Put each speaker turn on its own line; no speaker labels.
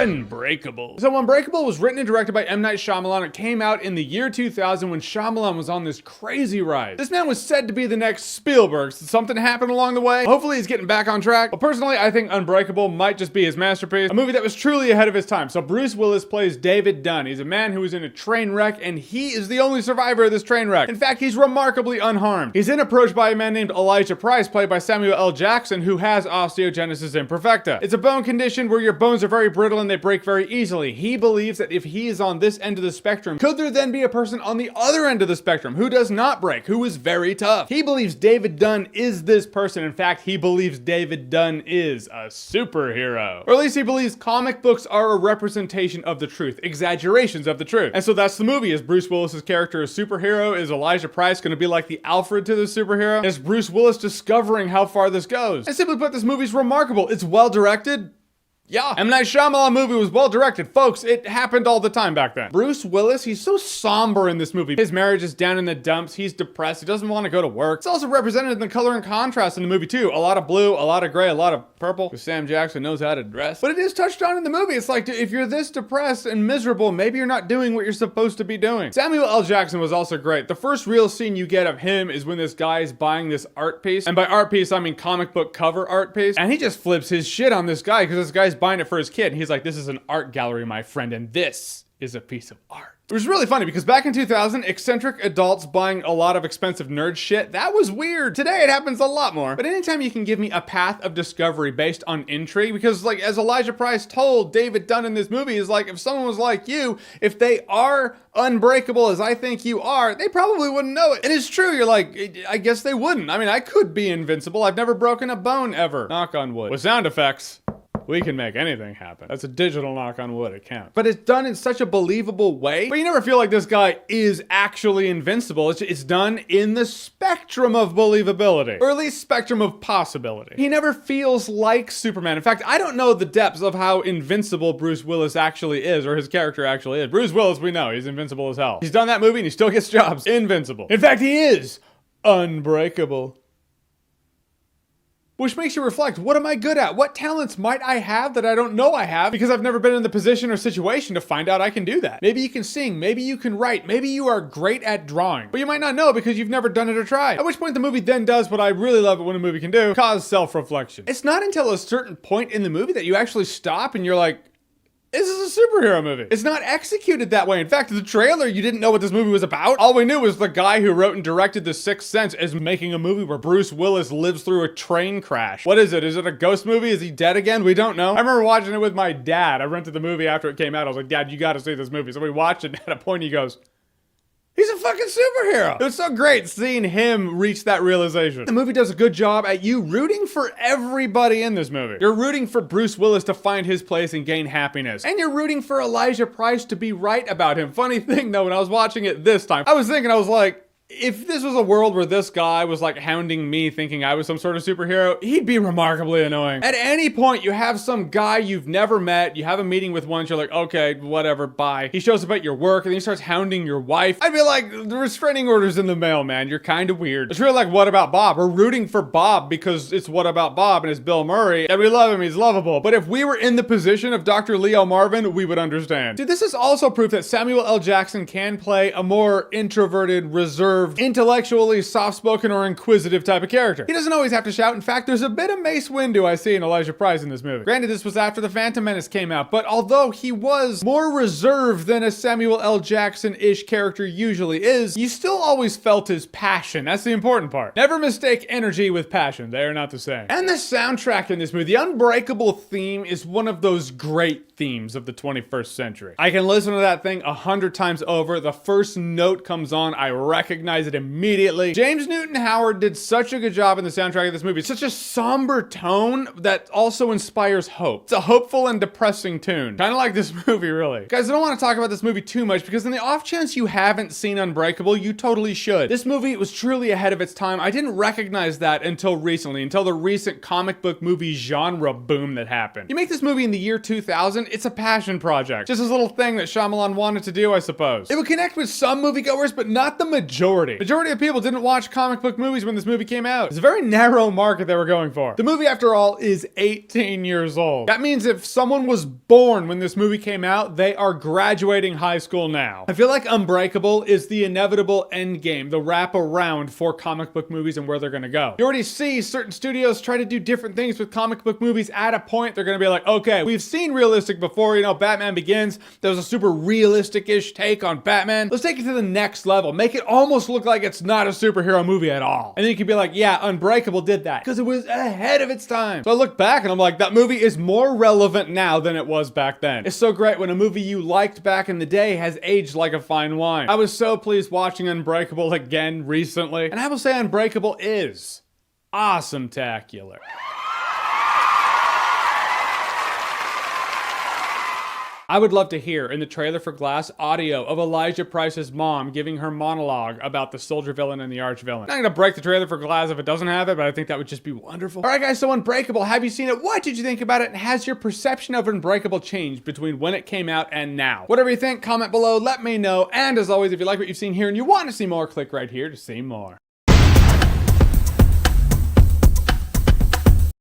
Unbreakable. So Unbreakable was written and directed by M. Night Shyamalan. It came out in the year 2000 when Shyamalan was on this crazy rise. This man was said to be the next Spielberg. Did something happen along the way? Hopefully he's getting back on track. But personally, I think Unbreakable might just be his masterpiece. A movie that was truly ahead of his time. So Bruce Willis plays David Dunn. He's a man who was in a train wreck, and he is the only survivor of this train wreck. In fact, he's remarkably unharmed. He's then approached by a man named Elijah Price, played by Samuel L. Jackson, who has osteogenesis imperfecta. It's a bone condition where your bones are very brittle and they break very easily. He believes that if he is on this end of the spectrum, could there then be a person on the other end of the spectrum who does not break, who is very tough? He believes David Dunn is this person. In fact, he believes David Dunn is a superhero. Or at least he believes comic books are a representation of the truth, exaggerations of the truth. And so that's the movie. Is Bruce Willis's character a superhero? Is Elijah Price going to be like the Alfred to the superhero? Is Bruce Willis discovering how far this goes? And simply put, this movie's remarkable. It's well directed. Yeah, M. Night Shyamalan movie was well directed. Folks, it happened all the time back then. Bruce Willis, he's so somber in this movie. His marriage is down in the dumps. He's depressed. He doesn't want to go to work. It's also represented in the color and contrast in the movie too. A lot of blue, a lot of gray, a lot of purple. Because Sam Jackson knows how to dress. But it is touched on in the movie. It's like, if you're this depressed and miserable, maybe you're not doing what you're supposed to be doing. Samuel L. Jackson was also great. The first real scene you get of him is when this guy is buying this art piece. And by art piece, I mean comic book cover art piece. And he just flips his shit on this guy because this guy's buying it for his kid. And he's like, this is an art gallery, my friend, and this is a piece of art. It was really funny because back in 2000, eccentric adults buying a lot of expensive nerd shit, that was weird. Today it happens a lot more. But anytime you can give me a path of discovery based on intrigue, because like as Elijah Price told David Dunn in this movie, is like if someone was like you, if they are unbreakable as I think you are, they probably wouldn't know it. And it's true, you're like, I guess they wouldn't. I mean, I could be invincible. I've never broken a bone ever. Knock on wood. With sound effects. We can make anything happen. That's a digital knock on wood, it counts. But it's done in such a believable way. But you never feel like this guy is actually invincible. It's done in the spectrum of believability. Or at least spectrum of possibility. He never feels like Superman. In fact, I don't know the depths of how invincible Bruce Willis actually is, or his character actually is. Bruce Willis, we know, he's invincible as hell. He's done that movie and he still gets jobs. Invincible. In fact, he is unbreakable. Which makes you reflect, what am I good at? What talents might I have that I don't know I have because I've never been in the position or situation to find out I can do that? Maybe you can sing, maybe you can write, maybe you are great at drawing, but you might not know because you've never done it or tried. At which point the movie then does what I really love it when a movie can do, cause self-reflection. It's not until a certain point in the movie that you actually stop and you're like, this is a superhero movie. It's not executed that way. In fact, the trailer, you didn't know what this movie was about. All we knew was the guy who wrote and directed The Sixth Sense is making a movie where Bruce Willis lives through a train crash. What is it? Is it a ghost movie? Is he dead again? We don't know. I remember watching it with my dad. I rented the movie after it came out. I was like, Dad, you gotta see this movie. So we watched it, and at a point he goes, he's a fucking superhero. It was so great seeing him reach that realization. The movie does a good job at you rooting for everybody in this movie. You're rooting for Bruce Willis to find his place and gain happiness. And you're rooting for Elijah Price to be right about him. Funny thing though, when I was watching it this time, I was like, if this was a world where this guy was like hounding me thinking I was some sort of superhero, he'd be remarkably annoying. At any point, you have some guy you've never met, you have a meeting with once, you're like, okay, whatever, bye. He shows up at your work and then he starts hounding your wife. I'd be like, the restraining order's in the mail, man. You're kind of weird. It's really like What About Bob? We're rooting for Bob because it's What About Bob and it's Bill Murray and we love him, he's lovable. But if we were in the position of Dr. Leo Marvin, we would understand. Dude, this is also proof that Samuel L. Jackson can play a more introverted, reserved, intellectually soft-spoken or inquisitive type of character. He doesn't always have to shout. In fact, there's a bit of Mace Windu I see in Elijah Price in this movie. Granted, this was after The Phantom Menace came out, but although he was more reserved than a Samuel L. Jackson-ish character usually is, you still always felt his passion. That's the important part. Never mistake energy with passion. They are not the same. And the soundtrack in this movie, the Unbreakable theme is one of those great themes of the 21st century. I can listen to that thing 100 times over. The first note comes on, I recognize it immediately. James Newton Howard did such a good job in the soundtrack of this movie. It's such a somber tone that also inspires hope. It's a hopeful and depressing tune. Kind of like this movie, really. Guys, I don't want to talk about this movie too much because in the off chance you haven't seen Unbreakable, you totally should. This movie was truly ahead of its time. I didn't recognize that until recently, until the recent comic book movie genre boom that happened. You make this movie in the year 2000, it's a passion project. Just this little thing that Shyamalan wanted to do, I suppose. It would connect with some moviegoers, but not the majority majority. Majority of people didn't watch comic book movies when this movie came out. It's a very narrow market they were going for. The movie, after all, is 18 years old. That means if someone was born when this movie came out, they are graduating high school now. I feel like Unbreakable is the inevitable end game, the wrap around for comic book movies and where they're gonna go. You already see certain studios try to do different things with comic book movies. At a point, they're gonna be like, okay, we've seen realistic before, you know, Batman Begins, there was a super realistic-ish take on Batman. Let's take it to the next level. Make it almost look like it's not a superhero movie at all. And then you could be like, yeah, Unbreakable did that because it was ahead of its time. So I look back and I'm like, that movie is more relevant now than it was back then. It's so great when a movie you liked back in the day has aged like a fine wine. I was so pleased watching Unbreakable again recently, and I will say Unbreakable is awesome-tacular. I would love to hear in the trailer for Glass audio of Elijah Price's mom giving her monologue about the soldier villain and the arch villain. I'm not gonna break the trailer for Glass if it doesn't have it, but I think that would just be wonderful. All right, guys, so Unbreakable, have you seen it? What did you think about it? And has your perception of Unbreakable changed between when it came out and now? Whatever you think, comment below, let me know. And as always, if you like what you've seen here and you want to see more, click right here to see more.